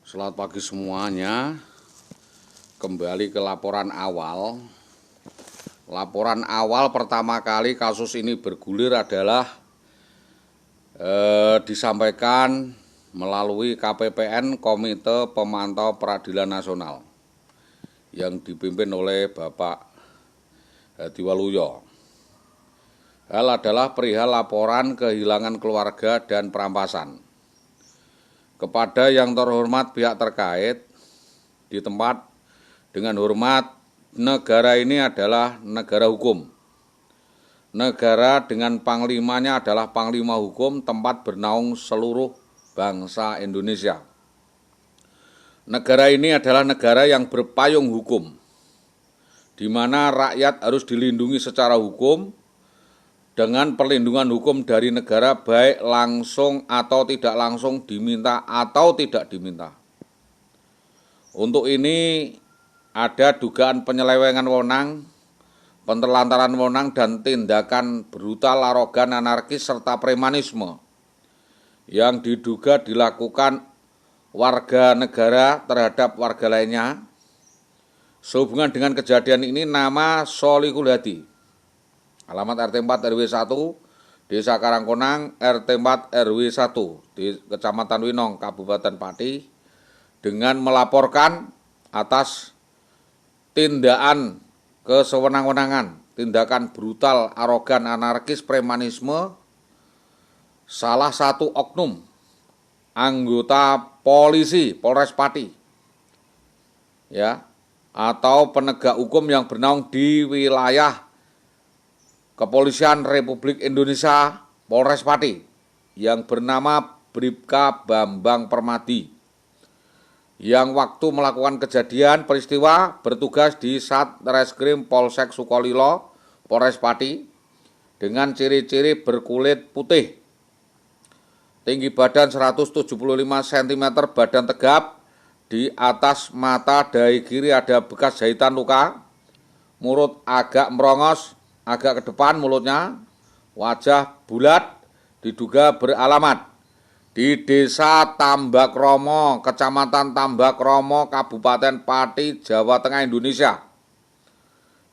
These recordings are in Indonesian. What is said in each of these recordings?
Selamat pagi semuanya. Kembali ke laporan awal. Laporan awal pertama kali kasus ini bergulir adalah disampaikan melalui KPPN, Komite Pemantau Peradilan Nasional, yang dipimpin oleh Bapak Hadi Waluyo. Hal adalah perihal laporan kehilangan keluarga dan perampasan. Kepada yang terhormat pihak terkait, di tempat dengan hormat, negara ini adalah negara hukum. Negara dengan panglimanya adalah panglima hukum, tempat bernaung seluruh bangsa Indonesia. Negara ini adalah negara yang berpayung hukum, di mana rakyat harus dilindungi secara hukum, dengan perlindungan hukum dari negara baik langsung atau tidak langsung, diminta atau tidak diminta. Untuk ini ada dugaan penyelewengan wewenang, penelantaran wewenang, dan tindakan brutal, arogan, anarkis, serta premanisme yang diduga dilakukan warga negara terhadap warga lainnya. Sehubungan dengan kejadian ini, nama Sholihul Hadi, alamat RT 4 RW 1, Desa Karangkonang, RT 4 RW 1, di Kecamatan Winong, Kabupaten Pati, dengan melaporkan atas tindakan kesewenang-wenangan, tindakan brutal, arogan, anarkis, premanisme salah satu oknum anggota polisi Polres Pati, ya, atau penegak hukum yang bernaung di wilayah Kepolisian Republik Indonesia Polres Pati, yang bernama Bribka Bambang Permadi, yang waktu melakukan kejadian peristiwa bertugas di Satreskrim Polsek Sukolilo, Polres Pati, dengan ciri-ciri berkulit putih, tinggi badan 175 cm, badan tegap, di atas mata dahi kiri ada bekas jahitan luka, mulut agak merongos, agak ke depan mulutnya, wajah bulat, diduga beralamat di Desa Tambakromo, Kecamatan Tambakromo, Kabupaten Pati, Jawa Tengah, Indonesia,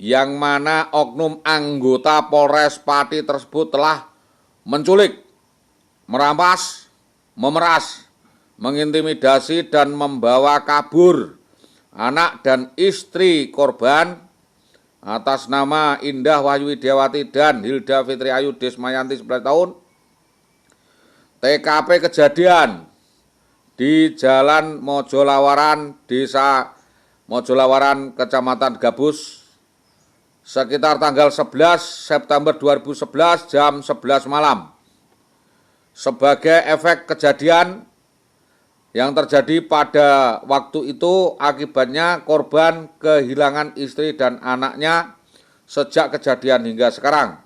yang mana oknum anggota Polres Pati tersebut telah menculik, merampas, memeras, mengintimidasi, dan membawa kabur anak dan istri korban atas nama Indah Wahyu Widiawati dan Hilda Fitri Ayu Desmayanti 11 tahun. TKP kejadian di Jalan Mojolawaran, Desa Mojolawaran, Kecamatan Gabus, sekitar tanggal 11 September 2011 jam 11 malam. Sebagai efek kejadian yang terjadi pada waktu itu, akibatnya korban kehilangan istri dan anaknya sejak kejadian hingga sekarang.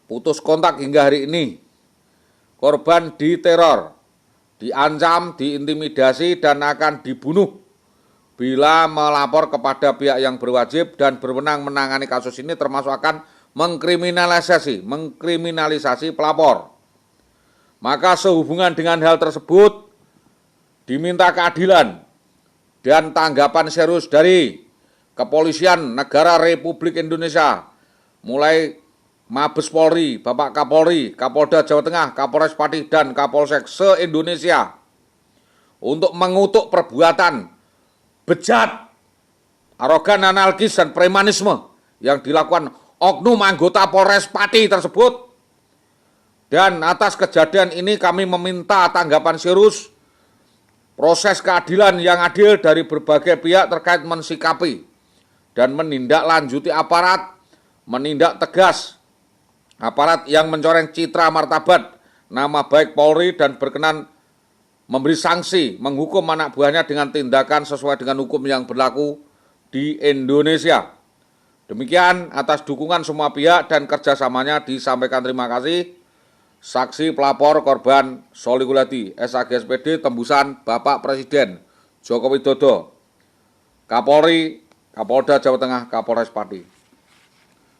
Putus kontak hingga hari ini. Korban diteror, diancam, diintimidasi, dan akan dibunuh bila melapor kepada pihak yang berwajib dan berwenang menangani kasus ini, termasuk akan mengkriminalisasi pelapor. Maka sehubungan dengan hal tersebut, diminta keadilan dan tanggapan serius dari Kepolisian Negara Republik Indonesia, mulai Mabes Polri, Bapak Kapolri, Kapolda Jawa Tengah, Kapolres Pati, dan Kapolsek se-Indonesia, untuk mengutuk perbuatan bejat, arogan, anarkis, dan premanisme yang dilakukan oknum anggota Polres Pati tersebut. Dan atas kejadian ini kami meminta tanggapan serius, proses keadilan yang adil dari berbagai pihak terkait, mensikapi dan menindaklanjuti aparat, menindak tegas aparat yang mencoreng citra martabat nama baik Polri dan berkenan memberi sanksi, menghukum anak buahnya dengan tindakan sesuai dengan hukum yang berlaku di Indonesia. Demikian, atas dukungan semua pihak dan kerjasamanya disampaikan terima kasih. Saksi pelapor korban Sholihul Hadi, SAG SPD, tembusan Bapak Presiden Joko Widodo, Kapolri, Kapolda Jawa Tengah, Kapolres Pati.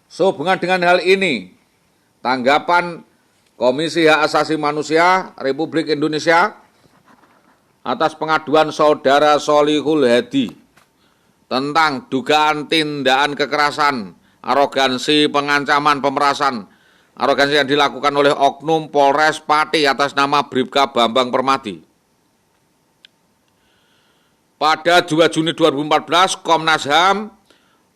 Sehubungan dengan hal ini, tanggapan Komisi Hak Asasi Manusia Republik Indonesia atas pengaduan saudara Solihul Hadi tentang dugaan tindakan kekerasan, arogansi, pengancaman, pemerasan, arogansi yang dilakukan oleh oknum Polres Pati atas nama Bribka Bambang Permadi. Pada 2 Juni 2014, Komnas HAM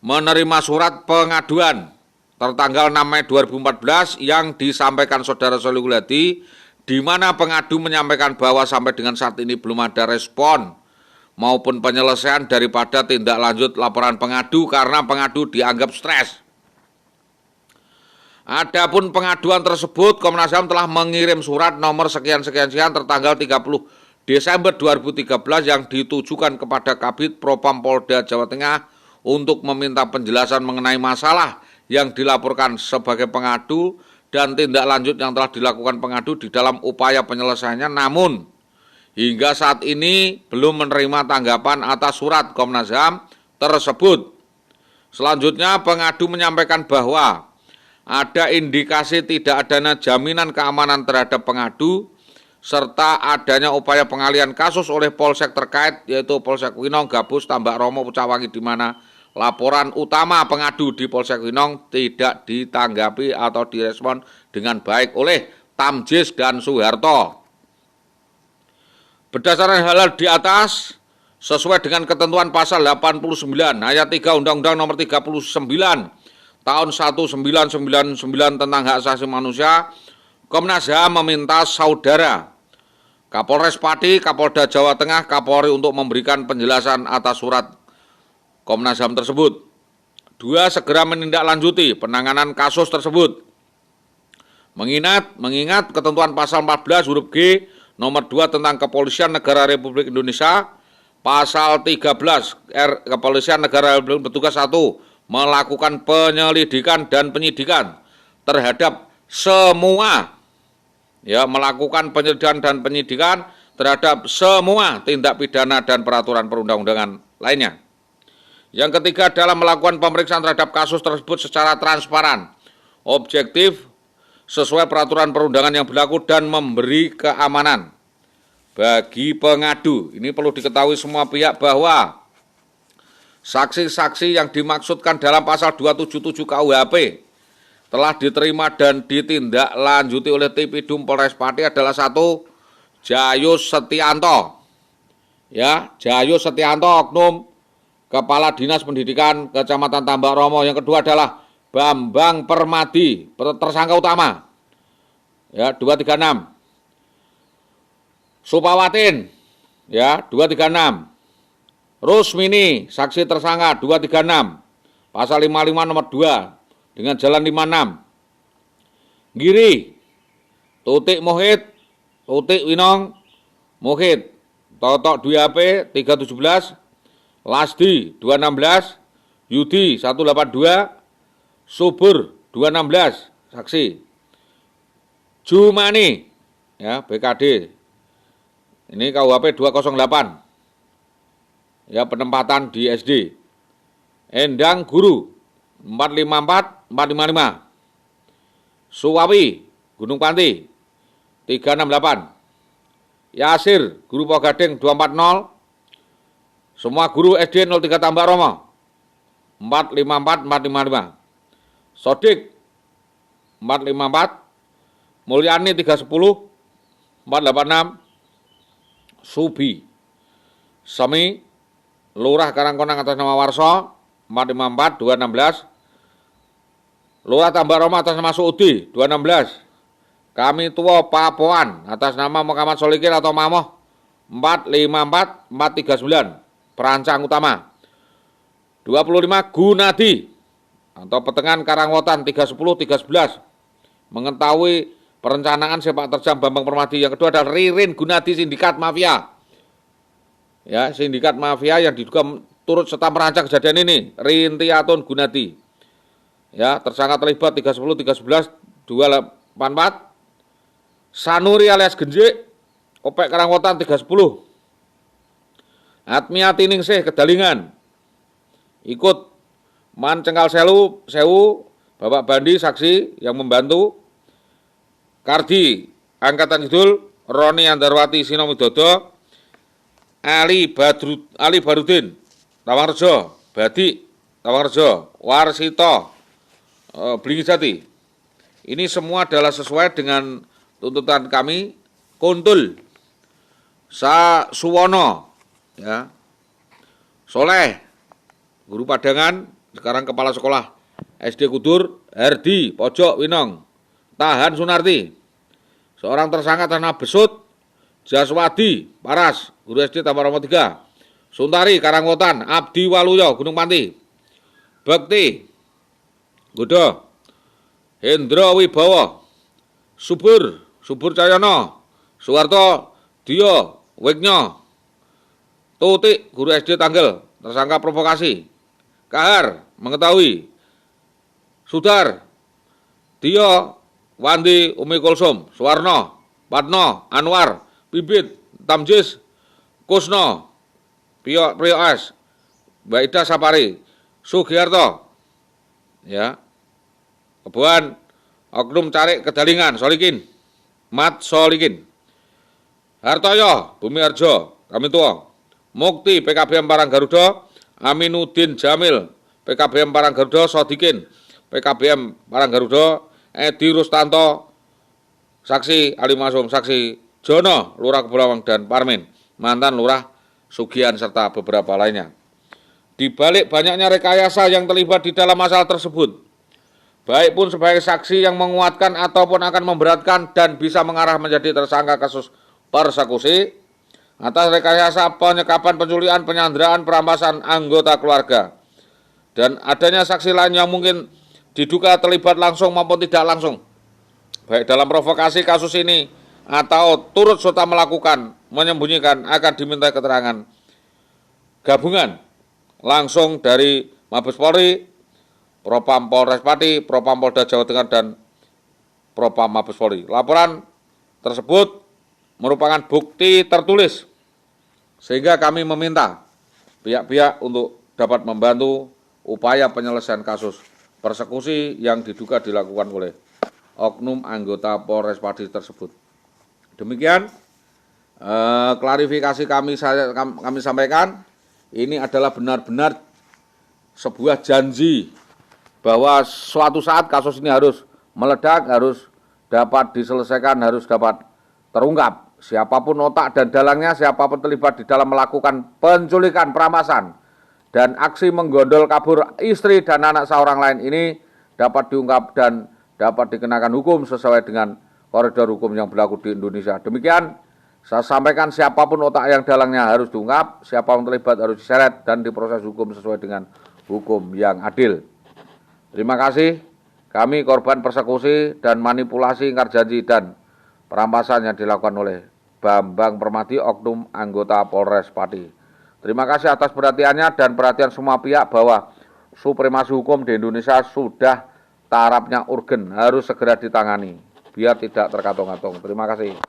menerima surat pengaduan tertanggal 6 Mei 2014 yang disampaikan saudara Solihul Hadi, di mana pengadu menyampaikan bahwa sampai dengan saat ini belum ada respon maupun penyelesaian daripada tindak lanjut laporan pengadu karena pengadu dianggap stres. Adapun pengaduan tersebut, Komnas HAM telah mengirim surat nomor sekian-sekian-sekian tertanggal 30 Desember 2013 yang ditujukan kepada Kabid Propam Polda Jawa Tengah untuk meminta penjelasan mengenai masalah yang dilaporkan sebagai pengadu dan tindak lanjut yang telah dilakukan pengadu di dalam upaya penyelesaiannya, namun hingga saat ini belum menerima tanggapan atas surat Komnas HAM tersebut. Selanjutnya, pengadu menyampaikan bahwa ada indikasi tidak adanya jaminan keamanan terhadap pengadu, serta adanya upaya pengalihan kasus oleh Polsek terkait, yaitu Polsek Winong, Gabus, Tambak Romo, Pucawagi, di mana laporan utama pengadu di Polsek Winong tidak ditanggapi atau direspon dengan baik oleh Tamjis dan Soeharto. Berdasarkan hal di atas, sesuai dengan ketentuan pasal 89 ayat 3 Undang-Undang Nomor 39 tahun 1999 tentang hak asasi manusia, Komnas HAM meminta saudara Kapolres Pati, Kapolda Jawa Tengah, Kapolri untuk memberikan penjelasan atas surat Komnas HAM tersebut. 2. Segera menindaklanjuti penanganan kasus tersebut. Mengingat ketentuan pasal 14 huruf G nomor 2 tentang Kepolisian Negara Republik Indonesia, pasal 13 Kepolisian Negara Republik bertugas 1 melakukan penyelidikan dan penyidikan terhadap semua, melakukan penyelidikan dan penyidikan terhadap semua tindak pidana dan peraturan perundang-undangan lainnya. Yang ketiga, dalam melakukan pemeriksaan terhadap kasus tersebut secara transparan, objektif, sesuai peraturan perundangan yang berlaku dan memberi keamanan bagi pengadu. Ini perlu diketahui semua pihak bahwa saksi-saksi yang dimaksudkan dalam pasal 277 KUHP telah diterima dan ditindaklanjuti oleh Tipidum Polres Pati adalah 1. Jayus Setianto. Jayus Setianto, oknum Kepala Dinas Pendidikan Kecamatan Tambak Romo. Yang kedua adalah Bambang Permadi, tersangka utama. 236. Supawatin, 236. Rusmini, saksi tersangka 236. Pasal 55 nomor 2 dengan jalan 56. Giri, Tutik Mohit, Tutik Winong, Mohit, Totok 2HP 317, Lasdi 216, Yudi 182, Subur 216, saksi. Jumani, BKD, ini KUHP 208, penempatan di SD. Endang Guru 454, 455. Suwawi, Gunung Panti 368. Yasir, Guru Pogading 240. Semua guru SD 03 Tambak Romo 454, 455. Sodik 454. Mulyani 310, 486. Subi Semi, Lurah Karangkonang atas nama Warso 454, 216. Lurah Tambak Romo atas nama Suudi 216. Kami Tua Papoan atas nama Muhammad Solikin atau Mamoh 454, 439. Perancang utama. 25 Gunadi atau Petengan Karangwotan 310, 311. Mengetahui perencanaan sepak terjang Bambang Permadi. Yang kedua adalah Ririn Gunadi, sindikat mafia. Sindikat mafia yang diduga turut serta merancang kejadian ini. Rintiatun Gunadi. Tersangka terlibat 310, 311, 284. Sanuri alias Genjik, Opek Karangwotan 310. Atmia Tiningsih Kedalingan, ikut Man Cengkal Sewu, Bapak Bandi saksi yang membantu. Kardi Angkatan Kidul, Roni Andarwati Sino Widodo, Ali Barudin, Tawangrejo, Badi, Tawangrejo, Warsito, Blingisjati. Ini semua adalah sesuai dengan tuntutan kami. Kuntul, Suwono, ya, Soleh, guru padangan, sekarang kepala sekolah SD Kudur, Herdi, Pojok Winong, Tahan Sunarti, seorang tersangka tanah besut, Jaswadi, Paras, guru SD Taman 3, Suntari, Karangwotan, Abdi Waluyo, Gunung Panti, Bekti, Gudo, Hendro Wibowo, Subur Cahyono, Suwarto, Dio, Wigno, Tutik, guru SD Tanggel, tersangka provokasi, Kahar, mengetahui, Sudar, Dio, Wandi, Umi Kulsum, Suwarno, Patno, Anwar, Bibit, Tamjis, Kusno, Priyo S, Baida Sapari, Sugiarto, ya, Keboan, Oknum Carik Kedalingan, Solikin, Mat Solikin, Hartoyo, Bumi Arjo, Kami Tua, Mukti, PKBM Parang Garuda, Aminuddin Jamil, PKBM Parang Garuda, Sodikin, PKBM Parang Garuda, Edi Rustanto, Saksi Ali Masum, Saksi Jono, Lurah Kebulawang dan Parmin, mantan Lurah Sugian, serta beberapa lainnya. Di balik banyaknya rekayasa yang terlibat di dalam masalah tersebut, baik pun sebagai saksi yang menguatkan ataupun akan memberatkan dan bisa mengarah menjadi tersangka kasus persekusi, atas rekayasa penyekapan, penculikan, penyanderaan, perampasan anggota keluarga, dan adanya saksi lain yang mungkin diduga terlibat langsung maupun tidak langsung, baik dalam provokasi kasus ini atau turut serta melakukan, menyembunyikan, akan diminta keterangan gabungan langsung dari Mabes Polri, Propam Polres Pati, Propam Polda Jawa Tengah, dan Propam Mabes Polri. Laporan tersebut merupakan bukti tertulis, sehingga kami meminta pihak-pihak untuk dapat membantu upaya penyelesaian kasus persekusi yang diduga dilakukan oleh oknum anggota Polres Pati tersebut. Demikian klarifikasi kami sampaikan. Ini adalah benar-benar sebuah janji bahwa suatu saat kasus ini harus meledak, harus dapat diselesaikan, harus dapat terungkap. Siapapun otak dan dalangnya, siapapun terlibat di dalam melakukan penculikan, perampasan, dan aksi menggondol kabur istri dan anak seorang lain ini dapat diungkap dan dapat dikenakan hukum sesuai dengan koridor hukum yang berlaku di Indonesia. Demikian saya sampaikan, siapapun otak yang dalangnya harus diungkap, siapapun terlibat harus diseret dan diproses hukum sesuai dengan hukum yang adil. Terima kasih. Kami korban persekusi dan manipulasi ingkar janji dan perampasan yang dilakukan oleh Bambang Permadi, oknum anggota Polres Pati. Terima kasih atas perhatiannya dan perhatian semua pihak bahwa supremasi hukum di Indonesia sudah tarafnya urgen, harus segera ditangani biar tidak terkantong-kantong. Terima kasih.